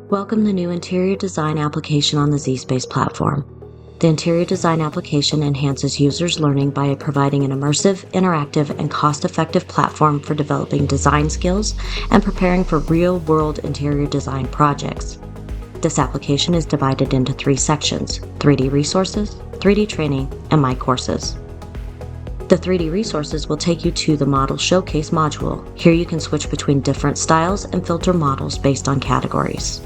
Welcome the new interior design application on the zSpace platform. The interior design application enhances users' learning by providing an immersive, interactive, and cost-effective platform for developing design skills and preparing for real-world interior design projects. This application is divided into 3 sections: 3D resources, 3D training, and My Courses. The 3D resources will take you to the Model Showcase module. Here you can switch between different styles and filter models based on categories.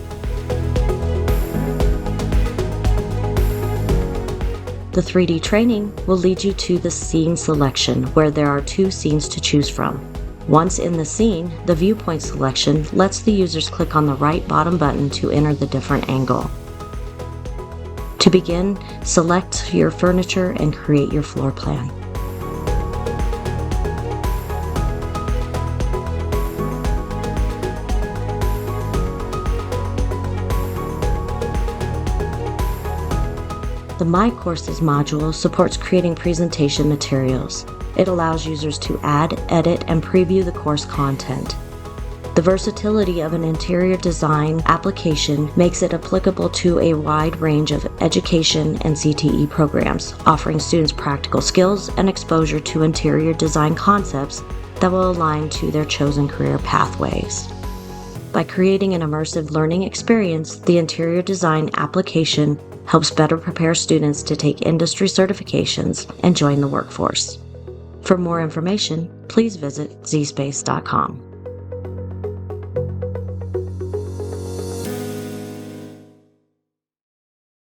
The 3D training will lead you to the scene selection, where there are 2 scenes to choose from. Once in the scene, the viewpoint selection lets the users click on the right bottom button to enter the different angle. To begin, select your furniture and create your floor plan. The My Courses module supports creating presentation materials. It allows users to add, edit, and preview the course content. The versatility of an interior design application makes it applicable to a wide range of education and CTE programs, offering students practical skills and exposure to interior design concepts that will align to their chosen career pathways. By creating an immersive learning experience, the interior design application helps better prepare students to take industry certifications and join the workforce. For more information, please visit zSpace.com.